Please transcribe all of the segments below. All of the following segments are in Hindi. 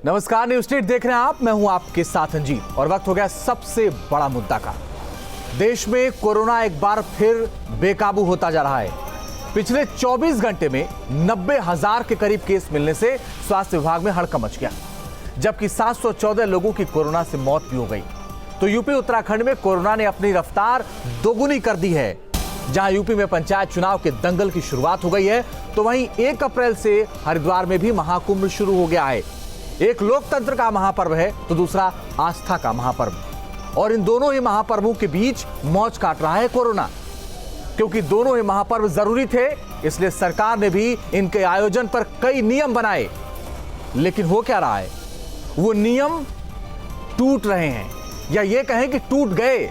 नमस्कार, न्यूज स्ट्रीट देख रहे हैं आप। मैं हूं आपके साथ अंजीत और वक्त हो गया सबसे बड़ा मुद्दा का। देश में कोरोना एक बार फिर बेकाबू होता जा रहा है। पिछले 24 घंटे में 90,000 के करीब केस मिलने से स्वास्थ्य विभाग में हड़कंप मच गया, जबकि 714 लोगों की कोरोना से मौत भी हो गई। तो यूपी उत्तराखंड में कोरोना ने अपनी रफ्तार दोगुनी कर दी है। जहां यूपी में पंचायत चुनाव के दंगल की शुरुआत हो गई है, तो वहीं 1 अप्रैल से हरिद्वार में भी महाकुंभ शुरू हो गया है। एक लोकतंत्र का महापर्व है तो दूसरा आस्था का महापर्व, और इन दोनों ही महापर्वों के बीच मौज काट रहा है कोरोना। क्योंकि दोनों ही महापर्व जरूरी थे, इसलिए सरकार ने भी इनके आयोजन पर कई नियम बनाए। लेकिन हो क्या रहा है, वो नियम टूट रहे हैं, या ये कहें कि टूट गए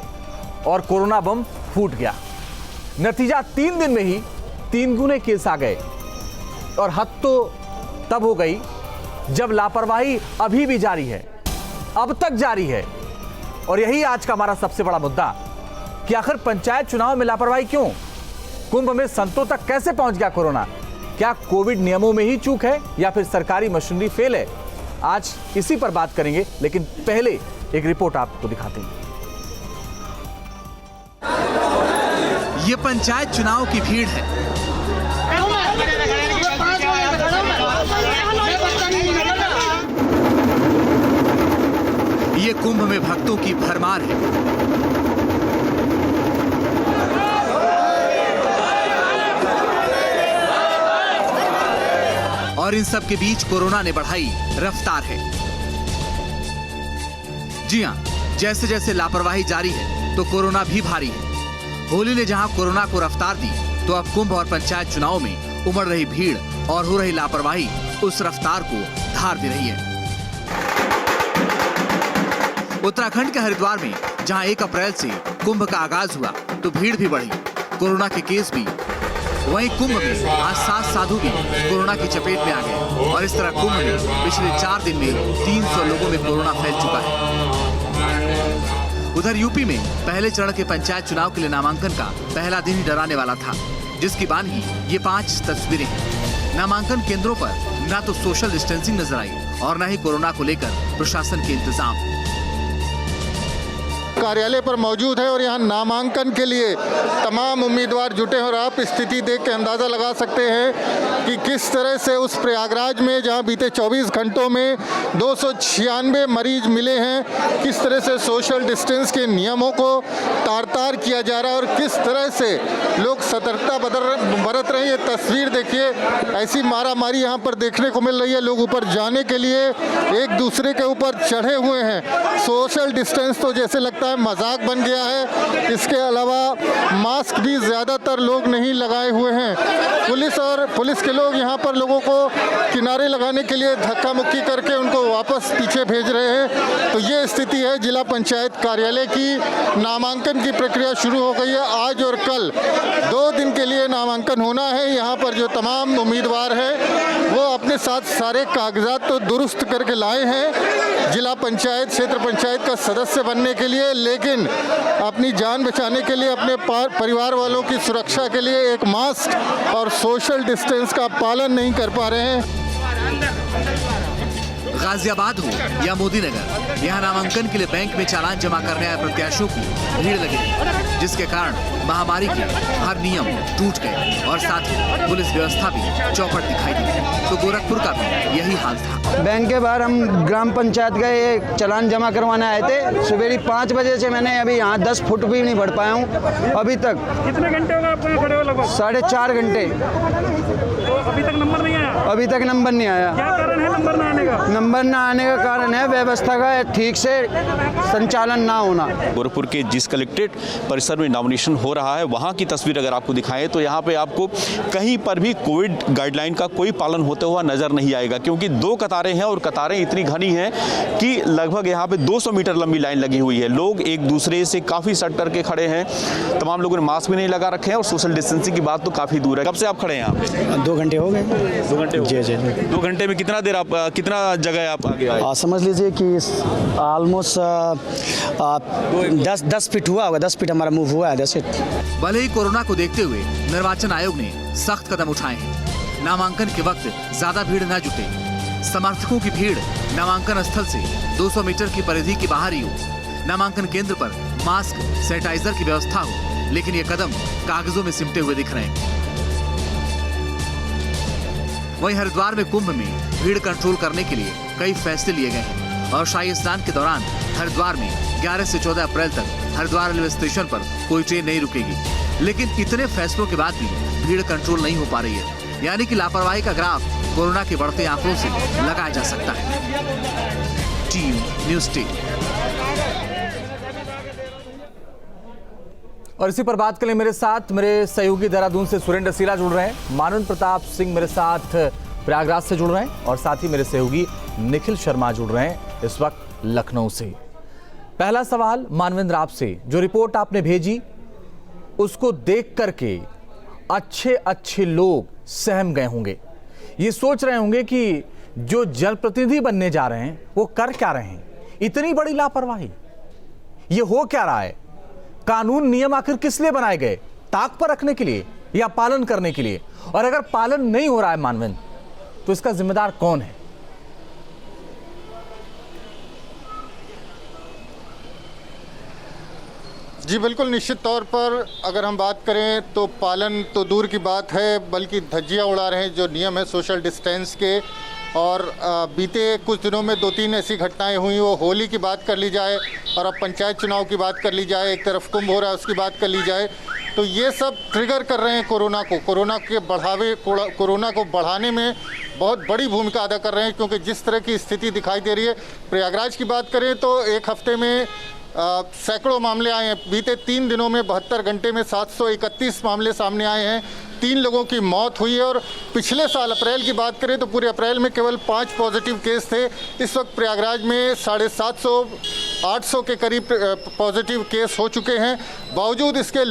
और कोरोना बम फूट गया। नतीजा 3 दिन में ही 3 गुने केस आ गए। और हद तो तब हो गई जब लापरवाही अभी भी जारी है, अब तक जारी है। और यही आज का हमारा सबसे बड़ा मुद्दा कि आखिर पंचायत चुनाव में लापरवाही क्यों? कुंभ में संतों तक कैसे पहुंच गया कोरोना? क्या कोविड नियमों में ही चूक है या फिर सरकारी मशीनरी फेल है? आज इसी पर बात करेंगे, लेकिन पहले एक रिपोर्ट आपको दिखाते हैं। ये पंचायत चुनाव की भीड़ है। ये कुंभ में भक्तों की भरमार है। और इन सब के बीच कोरोना ने बढ़ाई रफ्तार है। जी हां, जैसे जैसे लापरवाही जारी है तो कोरोना भी भारी है। होली ने जहां कोरोना को रफ्तार दी, तो अब कुंभ और पंचायत चुनाव में उमड़ रही भीड़ और हो रही लापरवाही उस रफ्तार को धार दे रही है। उत्तराखंड के हरिद्वार में जहां 1 अप्रैल से कुंभ का आगाज हुआ, तो भीड़ भी बढ़ी, कोरोना के केस भी। वहीं कुंभ में आज 7 साधु भी कोरोना की चपेट में आ गए, और इस तरह कुंभ में पिछले 4 दिन में 300 लोगों में कोरोना फैल चुका है। उधर यूपी में पहले चरण के पंचायत चुनाव के लिए नामांकन का पहला दिन ही डराने वाला था, जिसकी बानगी ये 5 तस्वीरें हैं। नामांकन केंद्रों पर न तो सोशल डिस्टेंसिंग नजर आई और न ही कोरोना को लेकर प्रशासन के इंतजाम। कार्यालय पर मौजूद है और यहाँ नामांकन के लिए तमाम उम्मीदवार जुटे हैं, और आप स्थिति देख के अंदाज़ा लगा सकते हैं कि किस तरह से उस प्रयागराज में जहाँ बीते 24 घंटों में 296 मरीज मिले हैं, किस तरह से सोशल डिस्टेंस के नियमों को तार-तार किया जा रहा है और किस तरह से लोग सतर्कता बरत रहे हैं। ये तस्वीर देखिए, ऐसी मारामारी यहाँ पर देखने को मिल रही है। लोग ऊपर जाने के लिए एक दूसरे के ऊपर चढ़े हुए हैं। सोशल डिस्टेंस तो जैसे लगता है मजाक बन गया है। इसके अलावा मास्क भी ज़्यादातर लोग नहीं लगाए हुए हैं। पुलिस के लोग यहाँ पर लोगों को किनारे लगाने के लिए धक्का मुक्की करके उनको वापस पीछे भेज रहे हैं। तो ये स्थिति है जिला पंचायत कार्यालय की। नामांकन की प्रक्रिया शुरू हो गई है। आज और कल 2 दिन के लिए नामांकन होना है। यहाँ पर जो तमाम उम्मीदवार हैं वो अपने साथ सारे कागजात तो दुरुस्त करके लाए हैं जिला पंचायत क्षेत्र पंचायत का सदस्य बनने के लिए, लेकिन अपनी जान बचाने के लिए, अपने परिवार वालों की सुरक्षा के लिए एक मास्क और सोशल डिस्टेंस का पालन नहीं कर पा रहे हैं। गाजियाबाद हो या मोदी नगर, यहाँ नामांकन के लिए बैंक में चालान जमा करने आए प्रत्याशियों की भीड़ लगी, जिसके कारण महामारी के हर नियम टूट गए और साथ ही पुलिस व्यवस्था भी चौपट दिखाई दी। तो गोरखपुर का भी यही हाल था। बैंक के बाहर हम ग्राम पंचायत गए, चालान जमा करवाने आए थे। सवेरे 5 बजे से मैंने अभी यहाँ 10 फुट भी नहीं बढ़ पाया हूँ अभी तक। कितने घंटे होगा आप यहाँ खड़े हो? लगभग 4.5 घंटे। तो अभी तक नंबर नहीं आया? अभी तक नंबर नहीं आया। क्या कारण है नंबर ना आने का? नंबर ना आने का कारण है व्यवस्था का ठीक से संचालन ना होना। गोरखपुर के जिस कलेक्ट्रेट परिसर में नॉमिनेशन हो रहा है, वहाँ की तस्वीर अगर आपको दिखाएं तो यहाँ पे आपको कहीं पर भी कोविड गाइडलाइन का कोई पालन होते हुआ नजर नहीं आएगा, क्योंकि 2 कतारें हैं और कतारें इतनी घनी हैं कि लगभग यहाँ पे 200 मीटर लंबी लाइन लगी हुई है। लोग एक दूसरे से काफ़ी सट करके खड़े हैं। तमाम लोगों ने मास्क भी नहीं लगा रखे हैं और सोशल डिस्टेंसिंग की बात तो काफ़ी दूर है। कब से आप खड़े हैं यहाँ पे? 2 घंटे हो गए। 2 घंटे? जी जी। 2 घंटे में कितना देर आप कितना जगह आप आगे आए? समझ लीजिए कि ऑलमोस्ट 10 फीट हुआ होगा। 10 फीट हमारा मूव हुआ है। 10 फीट। भले ही कोरोना को देखते हुए निर्वाचन आयोग ने सख्त कदम उठाए हैं, नामांकन के वक्त ज्यादा भीड़ न जुटे, समर्थकों की भीड़ नामांकन स्थल से 200 मीटर की परिधि के बाहर ही हो, नामांकन केंद्र पर मास्क सैनिटाइजर की व्यवस्था हो, लेकिन ये कदम कागजों में सिमटे हुए दिख रहे हैं। वहीं हरिद्वार में कुंभ में भीड़ कंट्रोल करने के लिए कई फैसले लिए गए हैं और शाही स्नान के दौरान हरिद्वार में 11 से 14 अप्रैल तक हरिद्वार रेलवे स्टेशन पर कोई ट्रेन नहीं रुकेगी। लेकिन इतने फैसलों के बाद भी भीड़ कंट्रोल नहीं हो पा रही है, यानी कि लापरवाही का ग्राफ कोरोना के बढ़ते आंकड़ों से लगाया जा सकता है। Team news team. और इसी पर बात के लिए मेरे साथ मेरे सहयोगी देहरादून से सुरेंद्र सीला जुड़ रहे हैं, मानवेंद्र प्रताप सिंह मेरे साथ प्रयागराज से जुड़ रहे हैं और साथ ही मेरे सहयोगी निखिल शर्मा जुड़ रहे हैं इस वक्त लखनऊ से। पहला सवाल मानवेंद्र आपसे, जो रिपोर्ट आपने भेजी उसको देख करके अच्छे लोग सहम गए होंगे, ये सोच रहे होंगे कि जो जनप्रतिनिधि बनने जा रहे हैं वो कर क्या रहे हैं, इतनी बड़ी लापरवाही, ये हो क्या रहा है? कानून नियम आखिर किस लिए बनाए गए? ताक पर रखने के लिए या पालन करने के लिए? और अगर पालन नहीं हो रहा है मानवेंद्र, तो इसका जिम्मेदार कौन है? जी बिल्कुल, निश्चित तौर पर अगर हम बात करें तो पालन तो दूर की बात है, बल्कि धज्जियां उड़ा रहे हैं जो नियम है सोशल डिस्टेंस के। और बीते कुछ दिनों में 2-3 ऐसी घटनाएं हुई, वो होली की बात कर ली जाए और अब पंचायत चुनाव की बात कर ली जाए, एक तरफ कुंभ हो रहा है उसकी बात कर ली जाए, तो ये सब ट्रिगर कर रहे हैं कोरोना को बढ़ाने में बहुत बड़ी भूमिका अदा कर रहे हैं। क्योंकि जिस तरह की स्थिति दिखाई दे रही है, प्रयागराज की बात करें तो एक हफ्ते में सैकड़ों मामले आए हैं। बीते 3 दिनों में 72 घंटे में 731 मामले सामने आए हैं, 3 लोगों की मौत हुई है। और पिछले साल अप्रैल की बात करें तो पूरे अप्रैल में केवल 5 पॉजिटिव केस थे। इस वक्त प्रयागराज में 750-800 के करीब पॉजिटिव केस हो चुके हैं। बावजूद इसके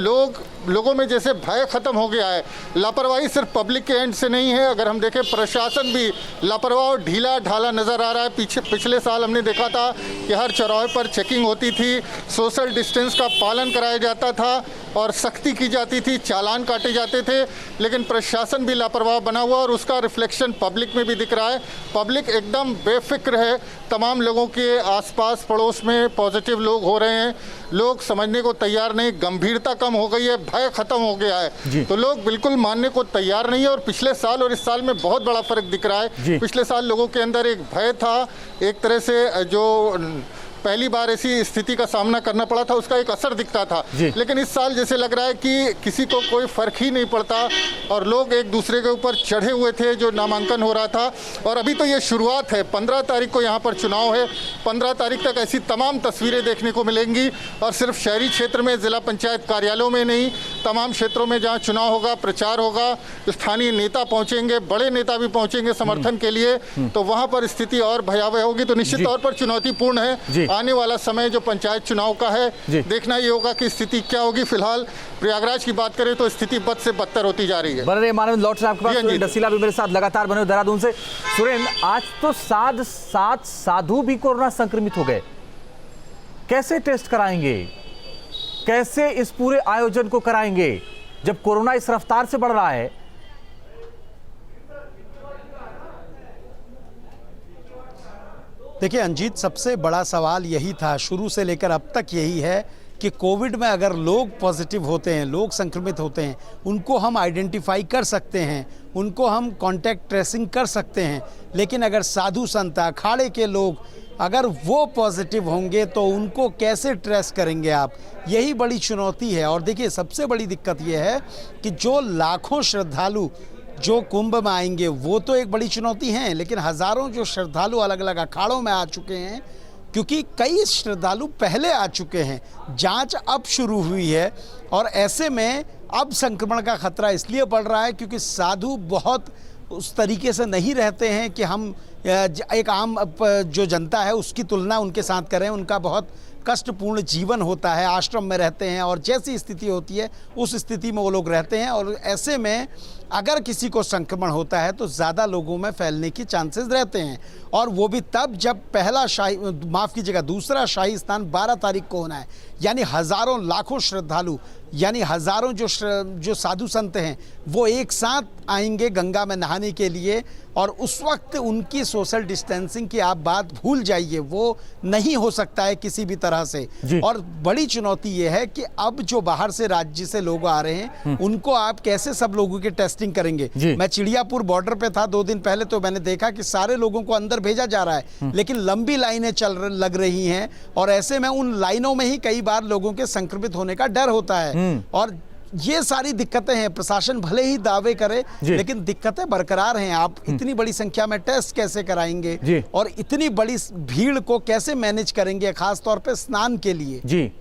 लोगों में जैसे भय ख़त्म हो गया है। लापरवाही सिर्फ पब्लिक के एंड से नहीं है, अगर हम देखें प्रशासन भी लापरवाह और ढीला ढाला नज़र आ रहा है। पिछले साल हमने देखा था कि हर चौराहे पर चेकिंग होती थी, सोशल डिस्टेंस का पालन कराया जाता था और सख्ती की जाती थी, चालान काटे जाते थे, लेकिन प्रशासन भी लापरवाह बना हुआ और उसका रिफ्लेक्शन पब्लिक में भी दिख रहा है। पब्लिक एकदम बेफिक्र है, तमाम लोगों के आसपास पड़ोस में पॉजिटिव लोग हो रहे हैं, लोग समझने को तैयार नहीं, गंभीरता कम हो गई है, भय खत्म हो गया है, तो लोग बिल्कुल मानने को तैयार नहीं है। और पिछले साल और इस साल में बहुत बड़ा फर्क दिख रहा है। पिछले साल लोगों के अंदर एक भय था, एक तरह से जो पहली बार ऐसी स्थिति का सामना करना पड़ा था उसका एक असर दिखता था, लेकिन इस साल जैसे लग रहा है कि किसी को कोई फर्क ही नहीं पड़ता और लोग एक दूसरे के ऊपर चढ़े हुए थे जो नामांकन हो रहा था। और अभी तो ये शुरुआत है, 15 तारीख को यहाँ पर चुनाव है, 15 तारीख तक ऐसी तमाम तस्वीरें देखने को मिलेंगी। और सिर्फ शहरी क्षेत्र में, जिला पंचायत कार्यालयों में नहीं, तमाम क्षेत्रों में जहाँ चुनाव होगा, प्रचार होगा, स्थानीय नेता पहुँचेंगे, बड़े नेता भी पहुँचेंगे समर्थन के लिए, तो वहाँ पर स्थिति और भयावह होगी। तो निश्चित तौर पर चुनौतीपूर्ण है। आने वाला समय जो पंचायत चुनाव का है, देखना ये होगा कि स्थिति क्या होगी। फिलहाल प्रयागराज की बात करें तो स्थिति बद से बदतर होती जा रही है। बन रहे मानवेंद्र, लौट से आपके पास सुरेंद्र सीला भी मेरे साथ लगातार बने देहरादून से। सुरेंद्र, आज तो 7 साधु भी कोरोना संक्रमित हो गए, कैसे टेस्ट कराएंगे, कैसे इस पूरे आयोजन को कराएंगे जब कोरोना इस रफ्तार से बढ़ रहा है? देखिए अंजीत, सबसे बड़ा सवाल यही था, शुरू से लेकर अब तक यही है कि कोविड में अगर लोग पॉजिटिव होते हैं, लोग संक्रमित होते हैं, उनको हम आइडेंटिफाई कर सकते हैं, उनको हम कांटेक्ट ट्रेसिंग कर सकते हैं, लेकिन अगर साधु संत, अखाड़े के लोग अगर वो पॉजिटिव होंगे तो उनको कैसे ट्रेस करेंगे आप? यही बड़ी चुनौती है। और देखिए सबसे बड़ी दिक्कत ये है कि जो लाखों श्रद्धालु जो कुंभ में आएंगे वो तो एक बड़ी चुनौती है, लेकिन हज़ारों जो श्रद्धालु अलग अलग अखाड़ों में आ चुके हैं, क्योंकि कई श्रद्धालु पहले आ चुके हैं, जांच अब शुरू हुई है और ऐसे में अब संक्रमण का खतरा इसलिए बढ़ रहा है क्योंकि साधु बहुत उस तरीके से नहीं रहते हैं कि हम एक आम जो जनता है उसकी तुलना उनके साथ करें। उनका बहुत कष्टपूर्ण जीवन होता है, आश्रम में रहते हैं और जैसी स्थिति होती है उस स्थिति में वो लोग रहते हैं, और ऐसे में अगर किसी को संक्रमण होता है तो ज़्यादा लोगों में फैलने की चांसेस रहते हैं, और वो भी तब जब दूसरा शाही स्नान 12 तारीख को होना है। यानी हज़ारों लाखों श्रद्धालु, यानी हज़ारों जो साधु संत हैं वो एक साथ आएंगे गंगा में नहाने के लिए, और उस वक्त उनकी सोशल डिस्टेंसिंग की आप बात भूल जाइए, वो नहीं हो सकता है किसी भी तरह से। और बड़ी चुनौती ये है कि अब जो बाहर से राज्य से लोग आ रहे हैं उनको आप कैसे सब लोगों की टेस्टिंग करेंगे। मैं चिड़ियापुर बॉर्डर पे था 2 दिन पहले, तो मैंने देखा कि सारे लोगों को अंदर भेजा जा रहा है, लेकिन लंबी लाइनें लग रही हैं, और ऐसे में उन लाइनों में ही कई बार लोगों के संक्रमित होने का डर होता है। और ये सारी दिक्कतें हैं। प्रशासन भले ही दावे करे लेकिन दिक्कतें बरकरार हैं। आप इतनी बड़ी संख्या में टेस्ट कैसे कराएंगे और इतनी बड़ी भीड़ को कैसे मैनेज करेंगे, खास तौर पे स्नान के लिए। जी,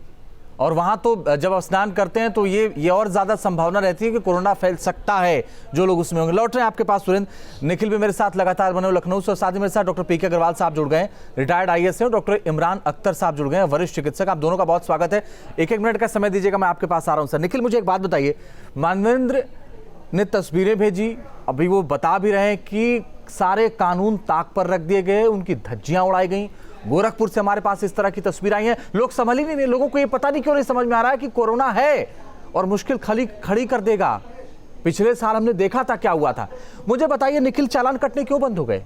और वहां तो जब स्नान करते हैं तो ये और ज्यादा संभावना रहती है कि कोरोना फैल सकता है जो लोग उसमें होंगे। लौट रहे हैं आपके पास सुरेंद्र। निखिल भी मेरे साथ लगातार बने हुए लखनऊ से, और साथ ही मेरे साथ डॉक्टर पीके अग्रवाल साहब जुड़ गए, रिटायर्ड IAS हैं, डॉक्टर इमरान अख्तर साहब जुड़ गए, वरिष्ठ चिकित्सक। आप दोनों का बहुत स्वागत है। 1-1 मिनट का समय दीजिएगा, मैं आपके पास आ रहा हूं सर। निखिल, मुझे एक बात बताइए, मानवेंद्र ने तस्वीरें भेजी, अभी वो बता भी रहे हैं कि सारे कानून ताक पर रख दिए गए, उनकी धज्जियां उड़ाई गई। गोरखपुर से हमारे पास इस तरह की तस्वीर आई हैं, लोग समझ ही नहीं रहे, लोगों को ये पता नहीं क्यों नहीं समझ में आ रहा है कि कोरोना है और मुश्किल खड़ी कर देगा। पिछले साल हमने देखा था क्या हुआ था। मुझे बताइए निखिल, चालान कटने क्यों बंद हो गए?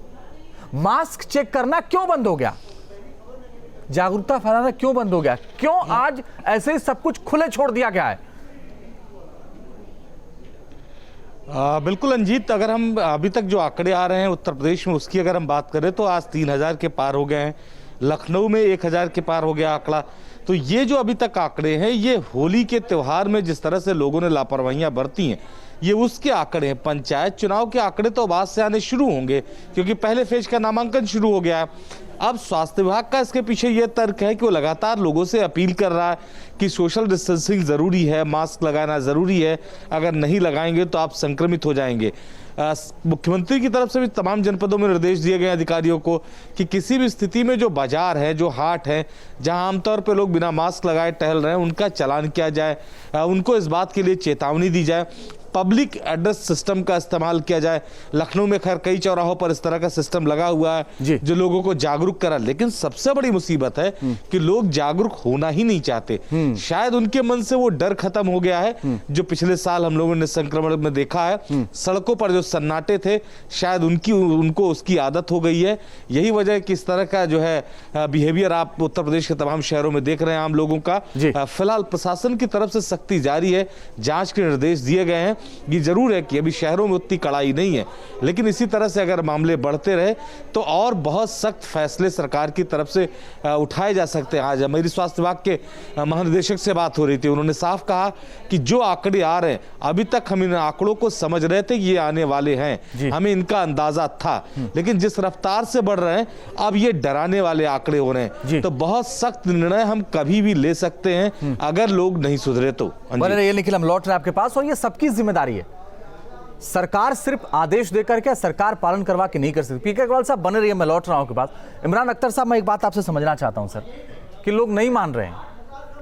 मास्क चेक करना क्यों बंद हो गया? जागरूकता फैलाना क्यों बंद हो गया? क्यों आज ऐसे ही सब कुछ खुले छोड़ दिया गया है? बिल्कुल अंजीत, अगर हम अभी तक जो आंकड़े आ रहे हैं उत्तर प्रदेश में उसकी अगर हम बात करें तो आज 3000 के पार हो गए हैं। लखनऊ में 1000 के पार हो गया आंकड़ा। तो ये जो अभी तक आंकड़े हैं ये होली के त्यौहार में जिस तरह से लोगों ने लापरवाहियां बरती हैं ये उसके आंकड़े हैं। पंचायत चुनाव के आंकड़े तो बाद से आने शुरू होंगे क्योंकि पहले फेज का नामांकन शुरू हो गया है। अब स्वास्थ्य विभाग का इसके पीछे ये तर्क है कि वो लगातार लोगों से अपील कर रहा है कि सोशल डिस्टेंसिंग ज़रूरी है, मास्क लगाना ज़रूरी है, अगर नहीं लगाएंगे तो आप संक्रमित हो जाएंगे। मुख्यमंत्री की तरफ से भी तमाम जनपदों में निर्देश दिए गए अधिकारियों को कि किसी भी स्थिति में जो बाजार है, जो हाट है, जहां आमतौर पर लोग बिना मास्क लगाए टहल रहे हैं उनका चालान किया जाए, उनको इस बात के लिए चेतावनी दी जाए, पब्लिक एड्रेस सिस्टम का इस्तेमाल किया जाए। लखनऊ में खैर कई चौराहों पर इस तरह का सिस्टम लगा हुआ है जो लोगों को जागरूक करा, लेकिन सबसे बड़ी मुसीबत है कि लोग जागरूक होना ही नहीं चाहते। शायद उनके मन से वो डर खत्म हो गया है जो पिछले साल हम लोगों ने संक्रमण में देखा है। सड़कों पर जो सन्नाटे थे शायद उनको उसकी आदत हो गई है। यही वजह है कि इस तरह का जो है बिहेवियर आप उत्तर प्रदेश के तमाम शहरों में देख रहे हैं आम लोगों का। फिलहाल प्रशासन की तरफ से सख्ती जारी है, जांच के निर्देश दिए गए हैं। ये जरूर है कि अभी शहरों में उतनी कड़ाई नहीं है, लेकिन इसी तरह से अगर मामले बढ़ते रहे तो और बहुत सख्त फैसले सरकार की तरफ से उठाए जा सकते हैं। आज मेरी स्वास्थ्य विभाग के महानिदेशक से बात हो रही थी, उन्होंने साफ कहा कि जो आंकड़े आ रहे हैं अभी तक हम इन आंकड़ों को समझ रहे थे कि ये आने वाले हैं, हमें इनका अंदाजा था, लेकिन जिस रफ्तार से बढ़ रहे हैं अब ये डराने वाले आंकड़े हो रहे हैं। तो बहुत सख्त निर्णय हम कभी भी ले सकते हैं अगर लोग नहीं सुधरे तो। निखिल, हम लौट रहे हैं आपके पास, और ये सबकी जिम्मेदारी है। सरकार सिर्फ आदेश देकर क्या सरकार पालन करवा के नहीं कर सकती। पीके अग्रवाल साहब बने रहिए, मैं लौट रहा हूं आपके पास। इमरान अख्तर साहब, मैं एक बात आपसे समझना चाहता हूं सर कि लोग नहीं मान रहे हैं,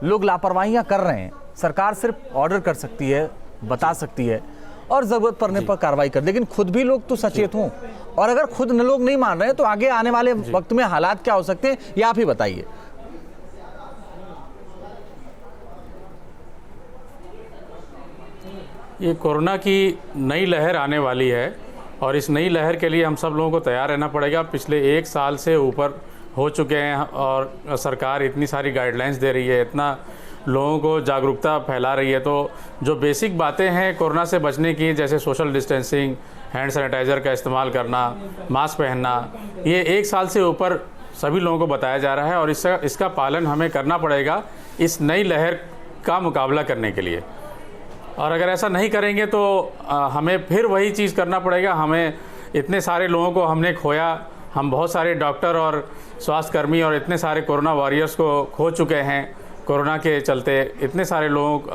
लोग लापरवाहियां कर रहे हैं। सरकार सिर्फ ऑर्डर कर सकती है, बता सकती है और जरूरत पड़ने पर कार्रवाई कर, लेकिन खुद भी लोग तो सचेत हों। और अगर खुद लोग नहीं मान रहे हैं तो आगे आने वाले वक्त में हालात क्या हो सकते हैं ये आप ही बताइए। ये कोरोना की नई लहर आने वाली है और इस नई लहर के लिए हम सब लोगों को तैयार रहना पड़ेगा। पिछले 1 साल से ऊपर हो चुके हैं और सरकार इतनी सारी गाइडलाइंस दे रही है, इतना लोगों को जागरूकता फैला रही है। तो जो बेसिक बातें हैं कोरोना से बचने की, जैसे सोशल डिस्टेंसिंग, हैंड सैनिटाइज़र का इस्तेमाल करना, मास्क पहनना, ये 1 साल से ऊपर सभी लोगों को बताया जा रहा है और इसका पालन हमें करना पड़ेगा इस नई लहर का मुकाबला करने के लिए। और अगर ऐसा नहीं करेंगे तो हमें फिर वही चीज़ करना पड़ेगा। हमें इतने सारे लोगों को हमने खोया, हम बहुत सारे डॉक्टर और स्वास्थ्यकर्मी और इतने सारे कोरोना वॉरियर्स को खो चुके हैं। कोरोना के चलते इतने सारे लोग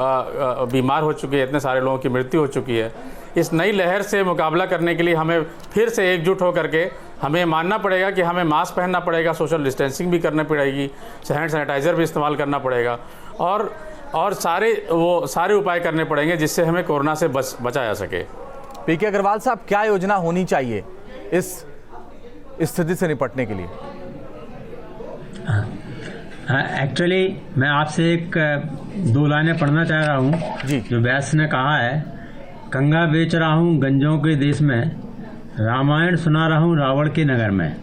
बीमार हो चुके हैं, इतने सारे लोगों की मृत्यु हो चुकी है। इस नई लहर से मुकाबला करने के लिए हमें फिर से एकजुट होकर के हमें मानना पड़ेगा कि हमें मास्क पहनना पड़ेगा, सोशल डिस्टेंसिंग भी करनी पड़ेगी, हैंड सैनिटाइज़र भी इस्तेमाल करना पड़ेगा और सारे उपाय करने पड़ेंगे जिससे हमें कोरोना से बचा जा सके। पीके अग्रवाल साहब, क्या योजना होनी चाहिए इस स्थिति से निपटने के लिए? एक्चुअली मैं आपसे एक 2 लाइनें पढ़ना चाह रहा हूँ जी। जो व्यास ने कहा है, गंगा बेच रहा हूँ गंजों के देश में, रामायण सुना रहा हूँ रावण के नगर में।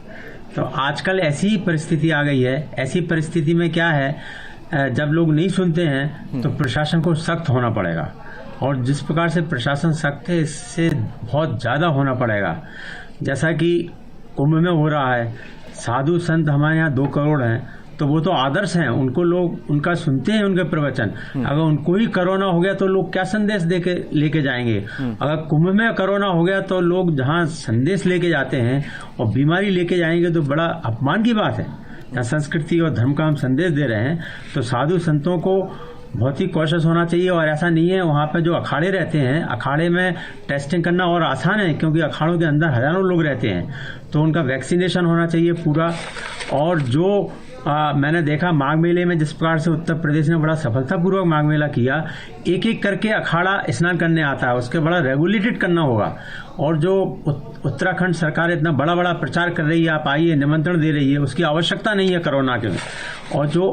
तो आजकल ऐसी ही परिस्थिति आ गई है। ऐसी परिस्थिति में क्या है, जब लोग नहीं सुनते हैं तो प्रशासन को सख्त होना पड़ेगा, और जिस प्रकार से प्रशासन सख्त है इससे बहुत ज़्यादा होना पड़ेगा। जैसा कि कुंभ में हो रहा है, साधु संत हमारे यहाँ 2 करोड़ हैं, तो वो तो आदर्श हैं, उनको लोग उनका सुनते हैं उनके प्रवचन। अगर उनको ही कोरोना हो गया तो लोग क्या संदेश देके लेके जाएंगे? अगर कुंभ में कोरोना हो गया तो लोग जहाँ संदेश लेके जाते हैं और बीमारी लेके जाएंगे तो बड़ा अपमान की बात है। जहाँ संस्कृति और धर्म का हम संदेश दे रहे हैं तो साधु संतों को बहुत ही कॉशियस होना चाहिए। और ऐसा नहीं है, वहाँ पे जो अखाड़े रहते हैं, अखाड़े में टेस्टिंग करना और आसान है क्योंकि अखाड़ों के अंदर हजारों लोग रहते हैं, तो उनका वैक्सीनेशन होना चाहिए पूरा। और जो मैंने देखा माघ मेले में जिस प्रकार से उत्तर प्रदेश ने बड़ा सफलतापूर्वक माघ मेला किया, एक एक करके अखाड़ा स्नान करने आता है, उसके बड़ा रेगुलेटेड करना होगा। और जो उत्तराखंड सरकार इतना बड़ा बड़ा प्रचार कर रही है, आप आइए, निमंत्रण दे रही है, उसकी आवश्यकता नहीं है कोरोना के। और जो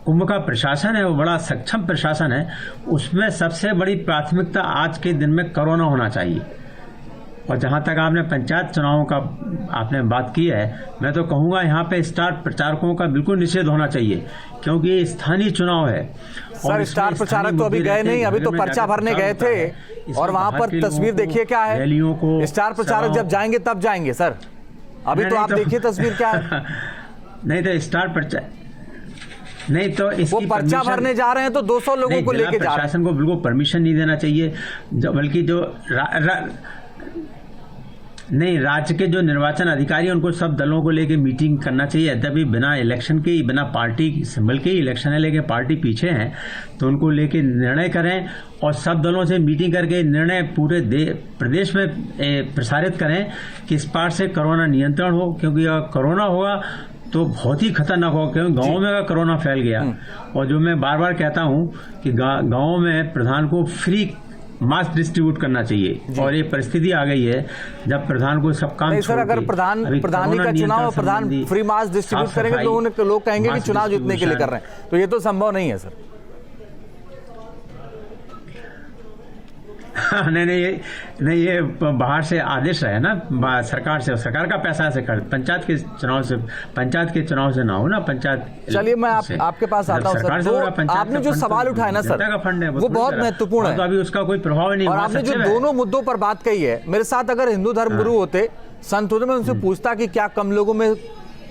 कुंभ का प्रशासन है वो बड़ा सक्षम प्रशासन है, उसमें सबसे बड़ी प्राथमिकता आज के दिन में कोरोना होना चाहिए। और जहाँ तक आपने पंचायत चुनावों का आपने बात की है, मैं तो कहूँगा यहाँ पे स्टार प्रचारकों का बिल्कुल निषेध होना चाहिए क्योंकि ये स्थानीय चुनाव है। सर, स्टार प्रचारक तो अभी गए नहीं, अभी तो पर्चा भरने गए थे और वहाँ पर तस्वीर देखिए क्या है। रैलियों को स्टार प्रचारक जब जाएंगे तब जाएंगे सर, अभी तो आप देखिए तस्वीर क्या है। नहीं तो स्टार प्रचार नहीं तो वो पर्चा भरने जा रहे हैं तो 200 लोगों को लेके जा रहे हैं। प्रशासन को बिल्कुल परमिशन नहीं देना चाहिए, बल्कि जो नहीं, राज्य के जो निर्वाचन अधिकारी हैं उनको सब दलों को लेके मीटिंग करना चाहिए। यद्यपि बिना इलेक्शन के ही, बिना पार्टी सिंबल के ही इलेक्शन है, लेके पार्टी पीछे हैं, तो उनको लेके निर्णय करें और सब दलों से मीटिंग करके निर्णय पूरे प्रदेश में प्रसारित करें कि इस पार से कोरोना नियंत्रण हो। क्योंकि अगर कोरोना होगा तो बहुत ही खतरनाक होगा, क्योंकि गाँव में अगर कोरोना फैल गया, और जो मैं बार बार कहता हूँ कि गाँव में प्रधान को फ्री मास्क डिस्ट्रीब्यूट करना चाहिए। और ये परिस्थिति आ गई है जब प्रधान को सब काम सर, अगर प्रधानी का चुनाव और प्रधान फ्री मास्क डिस्ट्रीब्यूट करेंगे तो लोग कहेंगे कि चुनाव जीतने के लिए कर रहे हैं, तो ये तो संभव नहीं है सर। नहीं, ये बाहर से आदेश है ना सरकार से, सरकार का पैसा से कर, पंचायत के चुनाव से ना हो ना, पंचायत। चलिए मैं आपके पास आता हूं सर। तो आपने जो सवाल उठाया ना सर, वो बहुत महत्वपूर्ण है, तो अभी उसका कोई प्रभाव नहीं। और आपने जो दोनों मुद्दों पर बात कही है, मेरे साथ अगर हिंदू धर्म गुरु होते, संत होते, मैं उनसे पूछता कि क्या कम लोगों में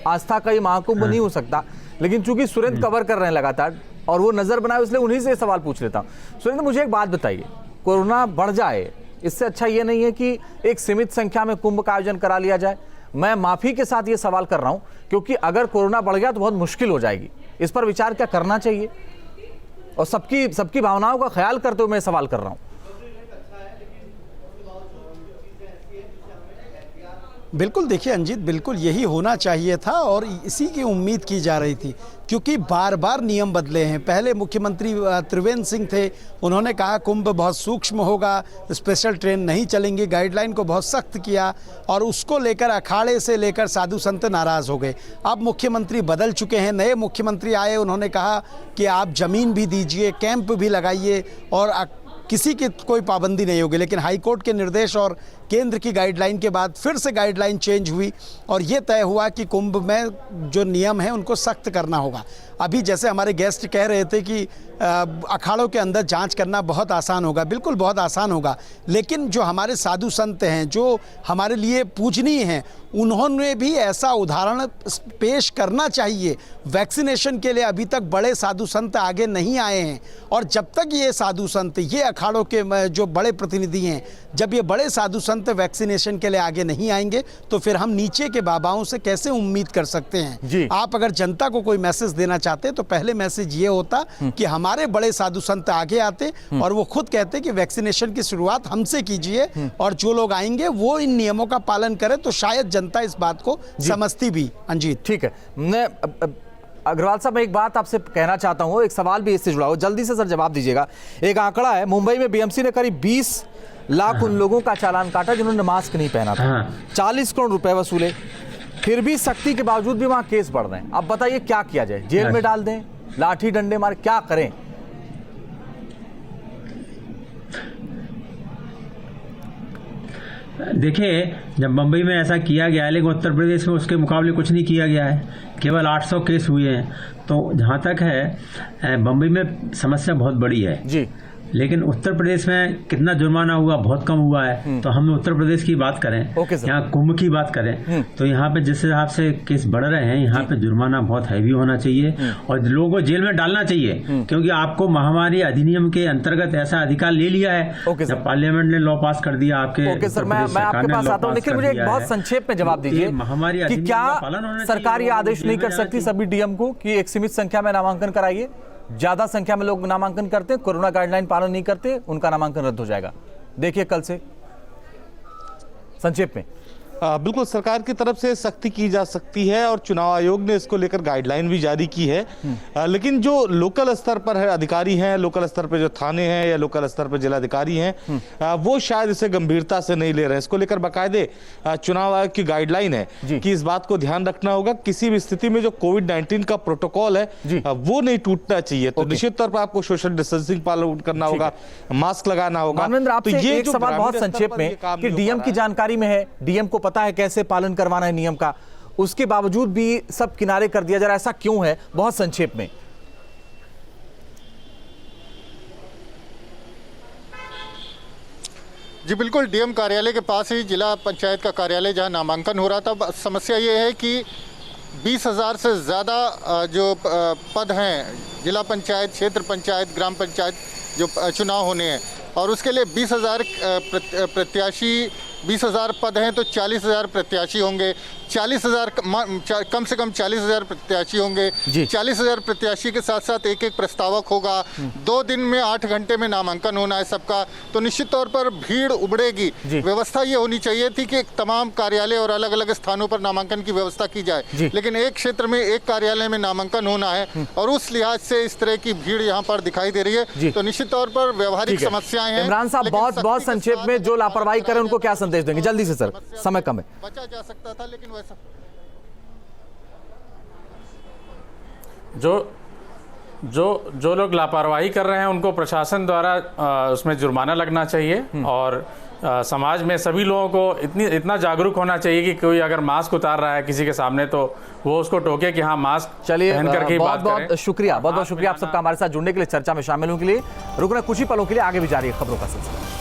आस्था का ये महाकुंभ नहीं हो सकता, लेकिन चूंकि सुरेंद्र कवर कर रहे हैं लगातार और वो नजर बनाए, इसलिए उन्हीं से सवाल पूछ लेता हूँ। सुरेंद्र, मुझे एक बात बताइए, कोरोना बढ़ जाए इससे अच्छा ये नहीं है कि एक सीमित संख्या में कुंभ का आयोजन करा लिया जाए? मैं माफी के साथ ये सवाल कर रहा हूं क्योंकि अगर कोरोना बढ़ गया तो बहुत मुश्किल हो जाएगी। इस पर विचार क्या करना चाहिए? और सबकी भावनाओं का ख्याल करते हुए मैं सवाल कर रहा हूं। बिल्कुल, देखिए अंजीत, बिल्कुल यही होना चाहिए था और इसी की उम्मीद की जा रही थी, क्योंकि बार बार नियम बदले हैं। पहले मुख्यमंत्री त्रिवेंद्र सिंह थे, उन्होंने कहा कुंभ बहुत सूक्ष्म होगा, स्पेशल ट्रेन नहीं चलेंगी, गाइडलाइन को बहुत सख्त किया और उसको लेकर अखाड़े से लेकर साधु संत नाराज़ हो गए। अब मुख्यमंत्री बदल चुके हैं, नए मुख्यमंत्री आए, उन्होंने कहा कि आप ज़मीन भी दीजिए, कैंप भी लगाइए और किसी की कोई पाबंदी नहीं होगी। लेकिन हाईकोर्ट के निर्देश और केंद्र की गाइडलाइन के बाद फिर से गाइडलाइन चेंज हुई और ये तय हुआ कि कुंभ में जो नियम हैं उनको सख्त करना होगा। अभी जैसे हमारे गेस्ट कह रहे थे कि अखाड़ों के अंदर जांच करना बहुत आसान होगा, बिल्कुल बहुत आसान होगा, लेकिन जो हमारे साधु संत हैं, जो हमारे लिए पूजनीय हैं, उन्होंने भी ऐसा उदाहरण पेश करना चाहिए। वैक्सीनेशन के लिए अभी तक बड़े साधु संत आगे नहीं आए हैं और जब तक ये साधु संत, ये अखाड़ों के जो बड़े प्रतिनिधि हैं, जब ये बड़े साधु संत संत वैक्सीनेशन के लिए आगे नहीं आएंगे तो फिर हम नीचे के बाबाओं से कैसे उम्मीद कर सकते हैं। आप अगर जनता को कोई मैसेज देना चाहते तो पहले मैसेज ये होता कि हमारे बड़े साधु संत आगे आते और वो खुद कहते कि वैक्सीनेशन की शुरुआत हमसे कीजिए और जो लोग आएंगे वो इन नियमों का पालन करें, तो शायद जनता इस बात को समझती भी। अंजीत, ठीक है। मैं अग्रवाल साहब, मैं एक बात आपसे कहना चाहता हूं, एक सवाल भी इससे जुड़ा हो, जल्दी से सर जवाब दीजिएगा। एक आंकड़ा है, मुंबई में बीएमसी ने करीब 20 लाख उन लोगों का चालान काटा जिन्होंने मास्क नहीं पहना था, 40 करोड़ रुपए वसूले, फिर भी सख्ती के बावजूद भी वहां केस बढ़ रहे हैं। अब बताइए क्या किया जाए? जेल में डाल दें, लाठी डंडे मारे, क्या करें? देखिए, जब मुंबई में ऐसा किया गया है, लेकिन उत्तर प्रदेश में उसके मुकाबले कुछ नहीं किया गया है, केवल 800 केस हुए हैं। तो जहाँ तक है, मुंबई में समस्या बहुत बड़ी है जी, लेकिन उत्तर प्रदेश में कितना जुर्माना हुआ, बहुत कम हुआ है। तो हम उत्तर प्रदेश की बात करें, यहाँ कुंभ की बात करें, तो यहाँ पे जिस हिसाब से केस बढ़ रहे हैं, यहाँ पे जुर्माना बहुत हैवी होना चाहिए और लोगों को जेल में डालना चाहिए, क्योंकि आपको महामारी अधिनियम के अंतर्गत ऐसा अधिकार ले लिया है जब पार्लियामेंट ने लॉ पास कर दिया। आपके सर, मैं आपके पास आता हूँ, लेकिन मुझे एक बहुत संक्षेप में जवाब दीजिए महामारी कि क्या सरकार ये आदेश नहीं कर सकती सभी डीएम को कि एक सीमित संख्या में नामांकन कराइए? ज्यादा संख्या में लोग नामांकन करते हैं, कोरोना गाइडलाइन पालन नहीं करते, उनका नामांकन रद्द हो जाएगा। देखिए कल से संक्षेप में। बिल्कुल, सरकार की तरफ से सख्ती की जा सकती है और चुनाव आयोग ने इसको लेकर गाइडलाइन भी जारी की है। लेकिन जो लोकल स्तर पर है अधिकारी हैं, लोकल स्तर पर जो थाने हैं या लोकल स्तर पर जिलाधिकारी हैं, वो शायद इसे गंभीरता से नहीं ले रहे हैं। इसको लेकर बाकायदे चुनाव आयोग की गाइडलाइन है कि इस बात को ध्यान रखना होगा, किसी भी स्थिति में जो कोविड-19 का प्रोटोकॉल है वो नहीं टूटना चाहिए। तो निश्चित तौर पर आपको सोशल डिस्टेंसिंग पालन करना होगा, मास्क लगाना होगा। तो ये एक सवाल बहुत संक्षेप में कि डीएम की जानकारी में है, डीएम को पता है कैसे पालन करवाना है नियम का, उसके बावजूद भी सब किनारे कर दिया जा रहा है, ऐसा क्यों है? बहुत संक्षेप में। जी बिल्कुल, डीएम कार्यालय के पास ही जिला पंचायत का कार्यालय जहां नामांकन हो रहा था। समस्या ये है कि 20,000 से ज़्यादा जो पद हैं, जिला पंचायत, क्षेत्र पंचायत, ग्राम पंचायत जो चुनाव होने हैं, और उसके लिए 20,000 प्रत्याशी, 20,000 पद हैं तो 40,000 प्रत्याशी होंगे। 40,000 कम से कम 40,000 प्रत्याशी होंगे। 40,000 प्रत्याशी के साथ साथ एक एक प्रस्तावक होगा। 2 दिन में 8 घंटे में नामांकन होना है सबका, तो निश्चित तौर पर भीड़ उबड़ेगी। व्यवस्था ये होनी चाहिए थी कि तमाम कार्यालय और अलग अलग स्थानों पर नामांकन की व्यवस्था की जाए, लेकिन एक क्षेत्र में एक कार्यालय में नामांकन होना है और उस लिहाज से इस तरह की भीड़ यहाँ पर दिखाई दे रही है। तो निश्चित तौर पर व्यवहारिक समस्याएं हैं। इमरान साहब, बहुत संक्षेप में जो लापरवाही करें उनको क्या संदेश देंगे? जल्दी से सर, समय कम है। बचा जा सकता था, लेकिन वैसा जो लोग लापरवाही कर रहे हैं उनको प्रशासन द्वारा उसमें जुर्माना लगना चाहिए और समाज में सभी लोगों को इतना जागरूक होना चाहिए कि कोई अगर मास्क उतार रहा है किसी के सामने तो वो उसको टोके कि हाँ मास्क पहन करके ही बात करें। शुक्रिया, बहुत बहुत शुक्रिया आप सबका हमारे साथ जुड़ने के लिए, चर्चा में शामिल होने के लिए। रुकना कुछ ही पलों के लिए, आगे भी जारी है खबरों का सिलसिला।